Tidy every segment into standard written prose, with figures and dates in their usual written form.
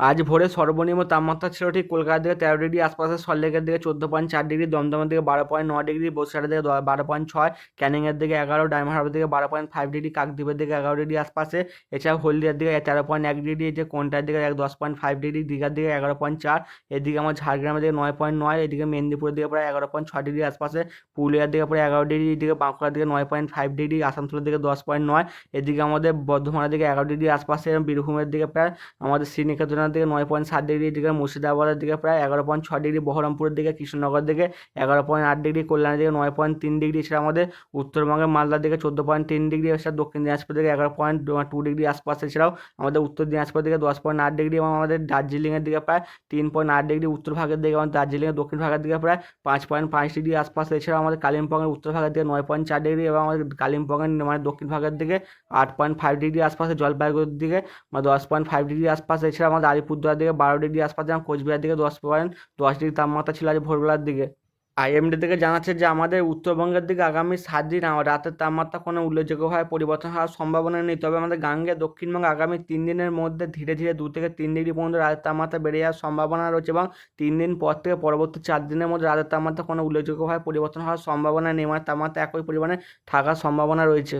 আজ ভোরে সর্বনিম্ন তাপমাত্রা ছিল ঠিক কলকাতার দিকে 13 ডিগ্রি আশপাশে, সল্টলেকের দিকে 14.4 ডিগ্রি, দমদমের দিকে 12.9 ডিগ্রি, বসিরহাটের দিকে 12.6, ক্যানিংয়ের দিকে 11, ডায়মন্ড হারবার দিকে 12.5 ডিগ্রি, কাকদ্বীপের দিকে 11 ডিগ্রি আশপাশে, এছাড়াও হলদিয়ার দিকে 13.1 ডিগ্রি, যে কোনটার দিকে 10.5 ডিগ্রি, দীঘার দিকে 11.4, এদিকে আমার ঝাড়গ্রামের দিকে 9.9, এদিকে মেদিনীপুরের দিকে প্রায় 11.6 ডিগ্রি আশপাশে, পুরুলিয়ার দিকে প্রায় 11 ডিগ্রি, এদিকে বাঁকুড়ার দিকে 9.5 ডিগ্রি, আসানসোলের দিকে 10.9, এদিকে আমাদের বর্ধমানের দিকে 11 ডিগ্রি আশপাশে, এবং বীরভূমের দিকে প্রায় আমাদের শ্রীনিকেতনের দিকে 9.7 ডিগ্রি, এদিকে মুর্শিদাবাদের দিকে প্রায় 11.6 ডিগ্রি, বহরমপুরের দিকে, কৃষ্ণনগর দিকে 11.8 ডিগ্রি, কল্যাণের দিকে 9.3 ডিগ্রি, এছাড়া আমাদের উত্তরবঙ্গের মালদার দিকে 14.3 ডিগ্রি, এছাড়া দক্ষিণ দিনাজপুর দিকে 11.2 ডিগ্রি আশপাশে, এছাড়াও আমাদের উত্তর দিনাজপুর দিকে 10.8 ডিগ্রি, এবং আমাদের দার্জিলিংয়ের দিকে প্রায় 3.8 ডিগ্রি উত্তর ভাগের দিকে, এবং দার্জিলিংয়ের দক্ষিণ ভাগের দিকে প্রায় 5.5 ডিগ্রি আশপাশে, এছাড়াও আমাদের কালিম্পংয়ের উত্তর ভাগের দিকে 9.4 ডিগ্রি, এবং আমাদের কালিম্পংয়ের মানে দক্ষিণ ভাগের দিকে 8.5 ডিগ্রি আশপাশে, জলপাইগুড়ির দিকে 10.5 ডিগ্রি আশপাশে, এছাড়া আমাদের আলিপুরদুয়ার দিকে 12 ডিগ্রি আশপাশে, এবং কোচবিহার দিকে 10.10 ডিগ্রি তাপমাত্রা ছিল আজ ভোরবেলার দিকে। আইএমডি থেকে জানাচ্ছে যে আমাদের উত্তরবঙ্গের দিকে আগামী 7 দিন রাতের তাপমাত্রা কোনো উল্লেখযোগ্যভাবে পরিবর্তন হওয়ার সম্ভাবনা নেই, তবে আমাদের গাঙ্গে দক্ষিণবঙ্গে আগামী 3 দিনের মধ্যে ধীরে ধীরে 2 থেকে 3 ডিগ্রি পর্যন্ত রাতের তাপমাত্রা বেড়ে যাওয়ার সম্ভাবনা রয়েছে, এবং 3 দিন পর থেকে পরবর্তী 4 দিনের মধ্যে রাতের তাপমাত্রা কোনো উল্লেখযোগ্যভাবে পরিবর্তন হওয়ার সম্ভাবনা নেই, মানে তাপমাত্রা একই পরিমাণে থাকার সম্ভাবনা রয়েছে।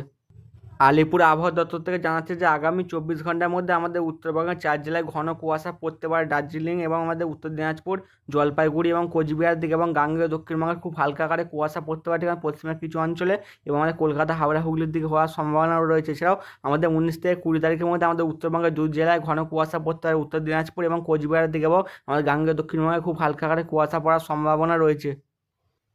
আলিপুর আবহাওয়া দপ্তর থেকে জানাচ্ছে যে আগামী 24 ঘন্টার মধ্যে আমাদের উত্তরবঙ্গের 4 জেলায় ঘন কুয়াশা পড়তে পারে, দার্জিলিং এবং আমাদের উত্তর দিনাজপুর, জলপাইগুড়ি এবং কোচবিহার দিকে, এবং গাঙ্গেয় দক্ষিণবঙ্গে খুব হালকা আকারে কুয়াশা পড়তে পারে এবং পশ্চিমের কিছু অঞ্চলে, এবং আমাদের কলকাতা, হাওড়া, হুগলির দিকে হওয়ার সম্ভাবনাও রয়েছে। এছাড়াও আমাদের 19 থেকে 20 তারিখের মধ্যে আমাদের উত্তরবঙ্গের 2 জেলায় ঘন কুয়াশা পড়তে পারে, উত্তর দিনাজপুর এবং কোচবিহারের দিকে, এবং আমাদের গাঙ্গেয় দক্ষিণবঙ্গে খুব হালকা আকারে কুয়াশা পড়ার সম্ভাবনা রয়েছে।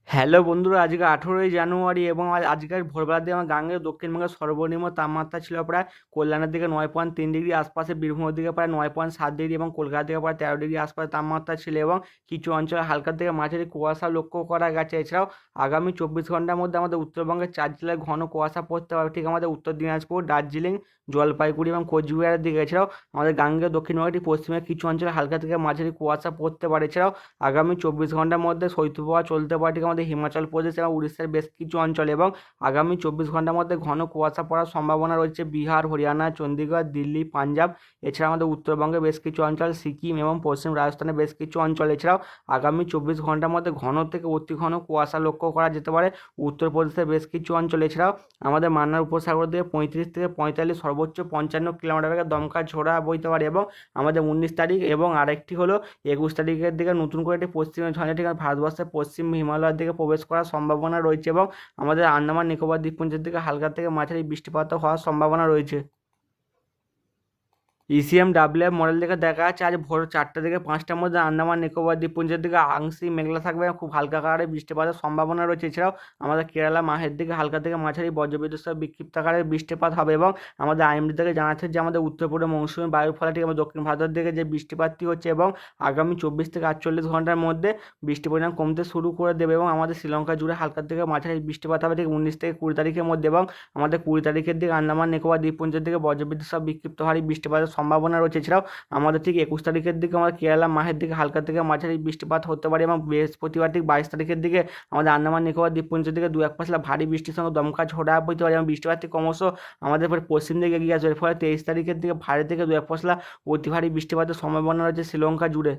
হ্যালো বন্ধুরা, আজকে 18ই জানুয়ারি, এবং আজকের ভোরবেলার দিকে আমার গাঙ্গেয় দক্ষিণবঙ্গের সর্বনিম্ন তাপমাত্রা ছিল প্রায় কল্যাণের দিকে 9.3 ডিগ্রি আশপাশে, বীরভূমের দিকে প্রায় 9.7 ডিগ্রি, এবং কলকাতার দিকে প্রায় 13 ডিগ্রি আশপাশে তাপমাত্রা ছিল, এবং কিছু অঞ্চলে হালকা থেকে মাঝারি কুয়াশা লক্ষ্য করা গেছে। এছাড়াও আগামী 24 ঘন্টার মধ্যে আমাদের উত্তরবঙ্গের 4 জেলায় ঘন কুয়াশা পড়তে পারে, ঠিক আমাদের উত্তর দিনাজপুর, দার্জিলিং, জলপাইগুড়ি এবং কোচবিহারের দিকে। এছাড়াও আমাদের গাঙ্গেয় দক্ষিণবঙ্গটি পশ্চিমের কিছু অঞ্চলে হালকা থেকে মাঝারি কুয়াশা পড়তে পারে। এছাড়াও আগামী 24 ঘন্টার মধ্যে শৈত্যপ্রবাহ চলতে পারে, ঠিক আমাদের হিমাচল প্রদেশ এবং উড়িষ্যার বেশ কিছু অঞ্চলে, এবং আগামী 24 ঘন্টার মধ্যে ঘন কুয়াশা পড়ার সম্ভাবনা রয়েছে বিহার, হরিয়ানা, চণ্ডীগড়, দিল্লি, পাঞ্জাব, এছাড়া আমাদের উত্তরবঙ্গে বেশ কিছু অঞ্চল, সিকিম এবং পশ্চিম রাজস্থানের বেশ কিছু অঞ্চল। এছাড়াও আগামী 24 ঘন্টার মধ্যে ঘন থেকে অতি ঘন কুয়াশা লক্ষ্য করা যেতে পারে উত্তরপ্রদেশের বেশ কিছু অঞ্চল। এছাড়াও আমাদের মান্নার উপসাগর দিয়ে 35 থেকে 45, সর্বোচ্চ 55 কিলোমিটার বেগে দমকা ঝোড়া বইতে পারে, এবং আমাদের 19 তারিখ এবং আরেকটি হলো 21 তারিখের দিকে নতুন করে একটি পশ্চিমী ঝঞ্ঝা ঠিক ভারতবর্ষের পশ্চিম হিমালয়ের দিকে প্রবেশ করার সম্ভাবনা রয়েছে, এবং আমাদের আন্দামান নিকোবর দ্বীপপুঞ্জের দিকে হালকা থেকে মাঝারি বৃষ্টিপাত হওয়ার সম্ভাবনা রয়েছে। ইসিএমডাব্লিউ মডেল থেকে দেখা যাচ্ছে আজ ভোর 4টা থেকে 5টার মধ্যে আন্দামান নিকোবর দ্বীপপুঞ্জের দিকে আংশিক মেঘলা থাকবে, খুব হালকা আকারে বৃষ্টিপাতের সম্ভাবনা রয়েছে। এছাড়াও আমাদের কেরালা মাহের দিকে হালকা থেকে মাঝারি বজ্রবিদ্যুৎ সহ বিক্ষিপ্ত আকারে বৃষ্টিপাত হবে, এবং আমাদের আইএমডি থেকে জানাচ্ছে যে আমাদের উত্তর পূর্ব মৌসুমী বায়ুর ফলে ঠিক আমাদের দক্ষিণ ভারতের দিকে যে বৃষ্টিপাতটি হচ্ছে, এবং আগামী 24 থেকে 48 ঘন্টার মধ্যে বৃষ্টির পরিমাণ কমতে শুরু করে দেবে, এবং আমাদের শ্রীলঙ্কা জুড়ে হালকা থেকে মাঝারি বৃষ্টিপাত হবে ঠিক 19 থেকে 20 তারিখের মধ্যে, এবং আমাদের 20 তারিখের দিকে আন্দামান নিকোবর দ্বীপপুঞ্জের দিকে বজ্রবিদ্যুৎ সহ বিক্ষিপ্ত হারে বৃষ্টিপাতের সম্ভাবনা রয়েছে। এছাড়াও আমাদের ঠিক 21 তারিখের দিকে আমাদের কেরালা মাহের দিকে হালকা থেকে মাঝারি বৃষ্টিপাত হতে পারে, এবং বৃহস্পতিবার ঠিক 22 তারিখের দিকে আমাদের আন্দামান নিকোবর দ্বীপপুঞ্জের দিকে 2-1 পশলা ভারী বৃষ্টির সঙ্গে দমকা ঝোড়া বইতে পারে, এবং বৃষ্টিপাতটি ক্রমশ আমাদের পশ্চিম দিকে এগিয়ে আসবে, এর ফলে 23 তারিখের দিকে ভারী থেকে 2-1 পশলা অতি ভারী বৃষ্টিপাতের সম্ভাবনা রয়েছে শ্রীলঙ্কা জুড়ে।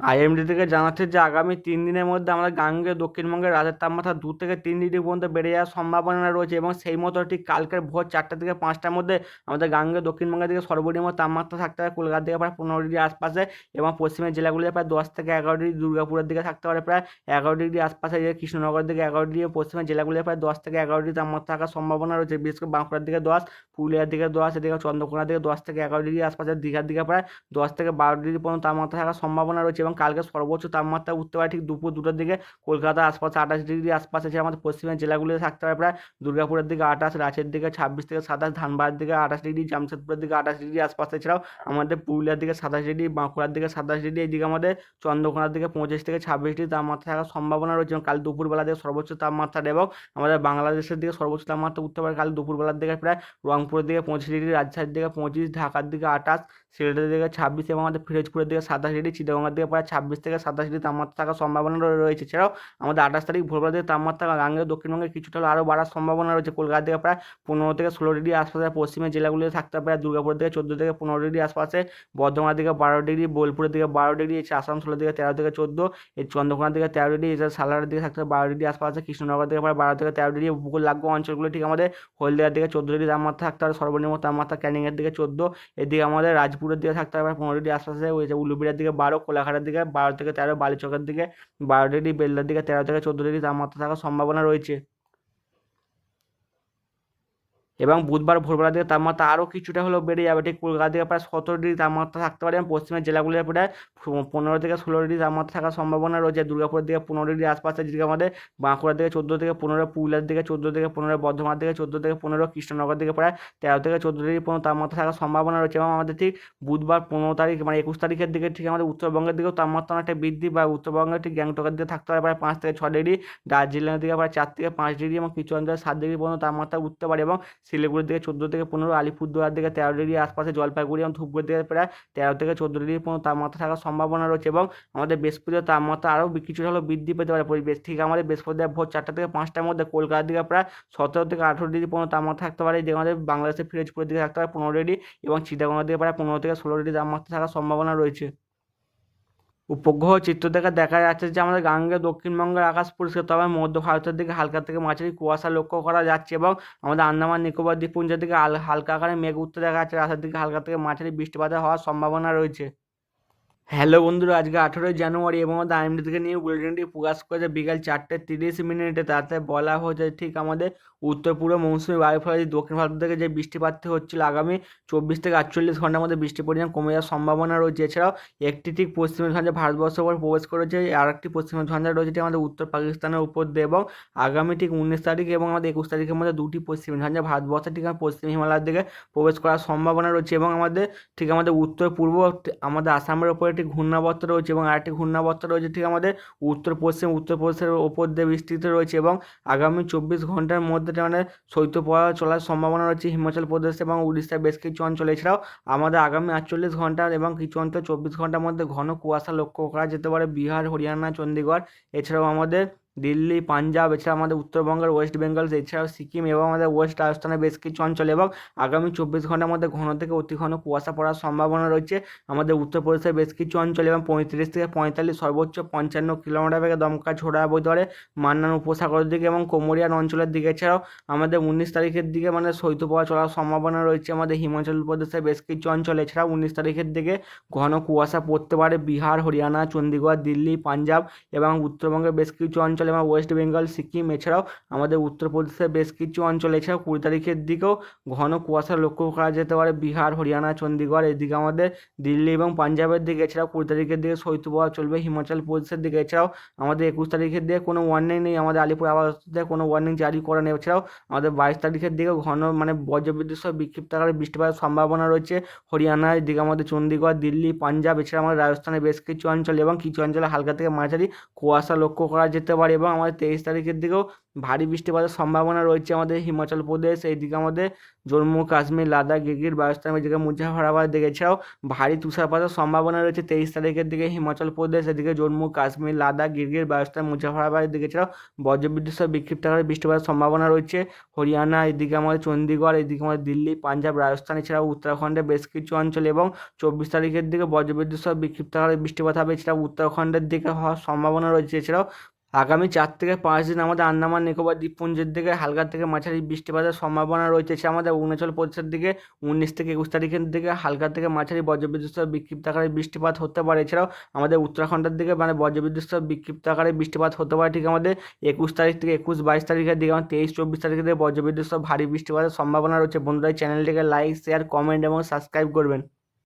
আইএমডি থেকে জানাচ্ছে যে আগামী 3 দিনের মধ্যে আমাদের গাঙ্গেয় দক্ষিণবঙ্গের রাতের তাপমাত্রা 2 থেকে 3 ডিগ্রি পর্যন্ত বেড়ে যাওয়ার সম্ভাবনা রয়েছে, এবং সেই মতো ঠিক কালকের ভোর 4টা থেকে 5টার মধ্যে আমাদের গাঙ্গেয় দক্ষিণবঙ্গের দিকে সর্বনিম্ন তাপমাত্রা থাকতে পারে কলকাতা থেকে প্রায় 15 ডিগ্রি আশপাশে, এবং পশ্চিমের জেলাগুলিতে প্রায় 10 থেকে 11 ডিগ্রি, দুর্গাপুরের দিকে থাকতে পারে প্রায় 11 ডিগ্রি আশপাশে, কৃষ্ণনগরের দিকে 11 ডিগ্রি, পশ্চিমের জেলাগুলিতে প্রায় 10 থেকে 11 ডিগ্রি তাপমাত্রা থাকার সম্ভাবনা রয়েছে, বিশেষ করে বাঁকুড়ার দিকে 10, পুরুলিয়ার দিকে 10, এদিকে চন্দ্রকোনার দিকে 10 থেকে 11 ডিগ্রি আশপাশে, দীঘার দিকে প্রায় 10 থেকে 12 ডিগ্রি পর্যন্ত তাপমাত্রা থাকার সম্ভাবনা রয়েছে, এবং কালকে সর্বোচ্চ তাপমাত্রা উঠতে পারে ঠিক দুপুর 2টার দিকে কলকাতার আশপাশে 28 ডিগ্রি আশপাশে, আছে আমাদের পশ্চিমের জেলাগুলিতে থাকতে পারে প্রায় দুর্গাপুরের দিকে 28, রাঁচির দিকে 26 থেকে 27, ধানবাদের দিকে 28 ডিগ্রি, জামশেদপুরের দিকে 28 ডিগ্রি আশপাশে, এছাড়াও আমাদের পুরুলিয়ার দিকে 27 ডিগ্রি, বাঁকুড়ার দিকে 27 ডিগ্রি, এইদিকে আমাদের চন্দ্রকোনার দিকে 25 থেকে 26 ডিগ্রি তাপমাত্রা থাকার সম্ভাবনা রয়েছে, এবং কাল দুপুরবেলা দিকে সর্বোচ্চ তাপমাত্রা, এবং আমাদের বাংলাদেশের দিকে সর্বোচ্চ তাপমাত্রা উঠতে পারে কাল দুপুরবেলার দিকে প্রায় রংপুরের দিকে 25 ডিগ্রি, রাজশাহীর দিকে 25, ঢাকার দিকে 28, সিলেটের দিকে 26, এবং আমাদের ফিরোজপুরের দিকে 27 ডিগ্রি, চিটাগংয়ের দিকে প্রায় প্রায় 26 থেকে 27 ডিগ্রি তাপমাত্রা থাকার সম্ভাবনা রয়েছে। এছাড়াও আমাদের 28 তারিখ ভোরবেলা থেকে তাপমাত্রা গাঙ্গেয় দক্ষিণবঙ্গে কিছুটা হলেও আরও বাড়ার সম্ভাবনা রয়েছে। কলকাতা থেকে প্রায় 15 থেকে 16 ডিগ্রি আশপাশে, পশ্চিমের জেলাগুলিতে থাকতে পারে দুর্গাপুর থেকে 14 থেকে 15 ডিগ্রি আশপাশে, বর্ধমান থেকে 12 ডিগ্রি, বোলপুরের দিকে 12 ডিগ্রি, এছাড়া আসানসোলের দিকে 13 থেকে 14, এই চন্দ্রকোনার দিকে 13 ডিগ্রি, এছাড়া সালারের দিকে থাকতে 12 ডিগ্রি আশপাশে, কৃষ্ণনগর থেকে প্রায় 12 থেকে 13 ডিগ্রি, উপকূল লাগোয়া অঞ্চলগুলো ঠিক আমাদের হলদিয়ার দিকে 14 ডিগ্রি তাপমাত্রা থাকতে পারে সর্বনিম্ন তাপমাত্রা, ক্যানিংয়ের দিকে 14, এদিকে আমাদের রাজপুরের দিকে থাকতে পারে 15 ডিগ্রি আশপাশে, ওই যে উলুবেড়িয়ার দিকে 12, কোলাঘাটের দিকে 12 থেকে 13, বালিচকের দিকে 12 ডিগ্রি, বেলদার দিকে 13 থেকে 14 ডিগ্রি তাপমাত্রা থাকার সম্ভাবনা রয়েছে। এবং বুধবার ভোরবেলা দিকে তাপমাত্রা আরও কিছুটা হলেও বেড়ে যাবে, ঠিক কলকাতা দিকে প্রায় 17 ডিগ্রি তাপমাত্রা থাকতে পারে এবং পশ্চিমের জেলাগুলিতে প্রায় 15 থেকে 16 ডিগ্রি তাপমাত্রা থাকার সম্ভাবনা রয়েছে। দুর্গাপুরের দিকে 15 ডিগ্রি আশপাশে, যেদিকে আমাদের বাঁকুড়ার দিকে 14 থেকে 15, পুরুলিয়ার দিকে 14 থেকে 15, বর্ধমান দিকে 14 থেকে 15, কৃষ্ণনগর দিকে প্রায় 13 থেকে 14 ডিগ্রি পর্যন্ত তাপমাত্রা থাকার সম্ভাবনা রয়েছে। এবং আমাদের ঠিক বুধবার 15 তারিখ মানে 21 তারিখের দিকে ঠিক আমাদের উত্তরবঙ্গের দিকেও তাপমাত্রা অনেকটা বৃদ্ধি, বা উত্তরবঙ্গের ঠিক গ্যাংটকের দিকে থাকতে পারে প্রায় 5 থেকে 6 ডিগ্রি, দার্জিলিংয়ের দিকে প্রায় 4 থেকে 5 ডিগ্রি এবং কিছু অঞ্চলে 7 ডিগ্রি পর্যন্ত তাপমাত্রা উঠতে পারে। এবং শিলিগুড়ির দিকে 14 থেকে 15, আলিপুরদুয়ার দিকে 13 ডিগ্রি আশপাশে, জলপাইগুড়ি এবং ধূপগুড়ির দিকে প্রায় 13 থেকে 14 ডিগ্রি পর্যন্ত তাপমাত্রা থাকার সম্ভাবনা রয়েছে। এবং আমাদের বৃহস্পতিবার তাপমাত্রা আরও কিছুটা হলেও বৃদ্ধি পেতে পারে পরিবেশ, ঠিক আমাদের বৃহস্পতিবার ভোর 4টা থেকে 5টার মধ্যে কলকাতার দিকে প্রায় 17 থেকে 18 ডিগ্রি পর্যন্ত তাপমাত্রা থাকতে পারে, যেখানে আমাদের বাংলাদেশের ফিরোজপুরের দিকে থাকতে পারে 15 ডিগ্রি এবং চিটাগংয়ের দিকে প্রায় 15 থেকে 16 ডিগ্রি তাপমাত্রা থাকার সম্ভাবনা রয়েছে। উপগ্রহ চিত্র থেকে দেখা যাচ্ছে যে আমাদের গাঙ্গেয় দক্ষিণবঙ্গের আকাশ পরিষ্কার, তবে মধ্য ভারতের দিকে হালকা থেকে মাঝারি কুয়াশা লক্ষ্য করা যাচ্ছে এবং আমাদের আন্দামান নিকোবর দ্বীপপুঞ্জের দিকে হালকা আকারে মেঘ উঠতে দেখা যাচ্ছে, রাতের দিকে হালকা থেকে মাঝারি বৃষ্টিপাত হওয়ার সম্ভাবনা রয়েছে। হ্যালো বন্ধুরা, আজকে 18 জানুয়ারি এবং আমাদের আইএমডি থেকে নিউ বুলেটিনটি প্রকাশ করেছে বিকাল 4:30 তাতে বলা হয়েছে ঠিক আমাদের উত্তর পূর্ব মৌসুমী বায়ুর ফলে দক্ষিণ ভারত থেকে যে বৃষ্টিপাতটি হচ্ছিল আগামী 24 থেকে 48 ঘন্টার মধ্যে বৃষ্টির পরিমাণ কমে যাওয়ার সম্ভাবনা রয়েছে। এছাড়াও একটি ঠিক পশ্চিমের ঝঞ্ঝা ভারতবর্ষের উপর প্রবেশ করেছে, আর একটি পশ্চিমের ঝঞ্ঝা রয়েছে ঠিক আমাদের উত্তর পাকিস্তানের উপর দিয়ে, এবং আগামী ঠিক 19 তারিখ এবং আমাদের 21 তারিখের মধ্যে দুটি পশ্চিমের ঝঞ্ঝা ভারতবর্ষের ঠিক পশ্চিম হিমালয়ের দিকে প্রবেশ করার সম্ভাবনা রয়েছে। এবং আমাদের ঠিক আমাদের উত্তর পূর্ব আমাদের আসামের ওপর একটি ঘূর্ণাবর্ত রয়েছে এবং আরেকটি ঘূর্ণাবর্ত রয়েছে ঠিক আমাদের উত্তর পশ্চিমের ওপর দিয়ে বিস্তৃত রয়েছে। এবং আগামী 24 ঘন্টার মধ্যে মানে শৈত্যপ্রবাহ চলার সম্ভাবনা রয়েছে হিমাচল প্রদেশ এবং উড়িষ্যার বেশ কিছু অঞ্চলে। এছাড়াও আমাদের আগামী 48 ঘন্টা এবং কিছু অঞ্চল 24 ঘন্টার মধ্যে ঘন কুয়াশা লক্ষ্য করা যেতে পারে বিহার, হরিয়ানা, চণ্ডীগড়, এছাড়াও আমাদের দিল্লি, পাঞ্জাব, এছাড়া আমাদের উত্তরবঙ্গের ওয়েস্ট বেঙ্গল, এছাড়াও সিকিম এবং আমাদের ওয়েস্ট রাজস্থানের বেশ কিছু অঞ্চলে। এবং আগামী 24 ঘন্টার মধ্যে ঘন থেকে অতি ঘন কুয়াশা পড়ার সম্ভাবনা রয়েছে আমাদের উত্তরপ্রদেশের বেশ কিছু অঞ্চলে, এবং 35 থেকে 45, সর্বোচ্চ 55 কিলোমিটার বেগে দমকা ঝোড়া বইতে পারে মান্নান উপসাগরের দিকে এবং কোমরিয়ান অঞ্চলের দিকে। এছাড়াও আমাদের 19 তারিখের দিকে মানে শৈত্যপ্রবাহ চলার সম্ভাবনা রয়েছে আমাদের হিমাচল প্রদেশের বেশ কিছু অঞ্চলে। এছাড়াও 19 তারিখের দিকে ঘন কুয়াশা পড়তে পারে বিহার, হরিয়ানা, চণ্ডীগড়, দিল্লি, পাঞ্জাব এবং উত্তরবঙ্গের বেশ কিছু অঞ্চলে এবং ওয়েস্ট বেঙ্গল, সিকিম, এছাড়াও আমাদের উত্তরপ্রদেশের বেশ কিছু অঞ্চলে। এছাড়াও 20 তারিখের দিকেও ঘন কুয়াশা লক্ষ্য করা যেতে পারে বিহার, হরিয়ানা, চণ্ডীগড়, এদিকে আমাদের দিল্লি এবং পাঞ্জাবের দিকে। এছাড়াও 20 তারিখের দিকে শৈত্যপ্রবাহ চলবে হিমাচল প্রদেশের দিকে। এছাড়াও আমাদের 21 তারিখের দিকে কোনো ওয়ার্নিং নেই, আমাদের আলিপুর আবহাওয়া দপ্তর কোনো ওয়ার্নিং জারি করা নেই। এছাড়াও আমাদের 22 তারিখের দিকেও ঘন মানে বজ্রবিদ্যুৎ সহ বিক্ষিপ্ত আকারে বৃষ্টিপাতের সম্ভাবনা রয়েছে হরিয়ানা, এদিকে আমাদের চণ্ডীগড়, দিল্লি, পাঞ্জাব, এছাড়া আমাদের রাজস্থানের বেশ কিছু অঞ্চলে এবং কিছু অঞ্চলে হালকা থেকে মাঝারি কুয়াশা লক্ষ্য করা যেতে পারে। এবং আমাদের 23 তারিখের দিকেও ভারী বৃষ্টিপাতের সম্ভাবনা রয়েছে আমাদের হিমাচল প্রদেশ, এইদিকে আমাদের জম্মু কাশ্মীর, লাদাখ, গিরগির, বালুচিস্তান, এদিকে মুজাফরাবাদ দিকে। এছাড়াও ভারী তুষারপাতের সম্ভাবনা রয়েছে 23 তারিখের দিকে হিমাচল প্রদেশ, এদিকে জম্মু কাশ্মীর, লাদাখ, গিরগির, বালুচিস্তান, মুজাফরাবাদের দিকে। এছাড়াও বজ্রবিদ্যুৎ সহ বিক্ষিপ্ত আকারে বৃষ্টিপাতের সম্ভাবনা রয়েছে হরিয়ানা, এদিকে আমাদের চণ্ডীগড়, এদিকে আমাদের দিল্লি, পাঞ্জাব, রাজস্থান, এছাড়াও উত্তরাখণ্ডের বেশ কিছু অঞ্চলে। এবং 24 তারিখের দিকে বজ্রবিদ্যুৎ সহ বিক্ষিপ্ত আকারে বৃষ্টিপাত হবে, এছাড়াও উত্তরাখণ্ডের দিকে হওয়ার সম্ভাবনা রয়েছে। এছাড়াও আগামী 4 থেকে 5 দিন আমাদের আন্দামান নিকোবর দ্বীপপুঞ্জের দিকে হালকা থেকে মাঝারি বৃষ্টিপাতের সম্ভাবনা রয়েছে। এছাড়া আমাদের অরুণাচল প্রদেশের দিকে 19 থেকে 21 তারিখের দিকে হালকা থেকে মাঝারি বজ্রবিদ্যুৎ সহ বিক্ষিপ্ত আকারে বৃষ্টিপাত হতে পারে। এছাড়াও আমাদের উত্তরাখণ্ডের দিকে মানে বজ্রবিদ্যুৎ সহ বিক্ষিপ্ত আকারে বৃষ্টিপাত হতে পারে ঠিক আমাদের 21 তারিখ থেকে 21-22 তারিখের দিকে। এবং 23-24 তারিখের দিকে বজ্রবিদ্যুৎ সহ ভারী বৃষ্টিপাতের সম্ভাবনা রয়েছে। বন্ধুরা, চ্যানেলটিকে লাইক, শেয়ার, কমেন্ট এবং সাবস্ক্রাইব করবেন।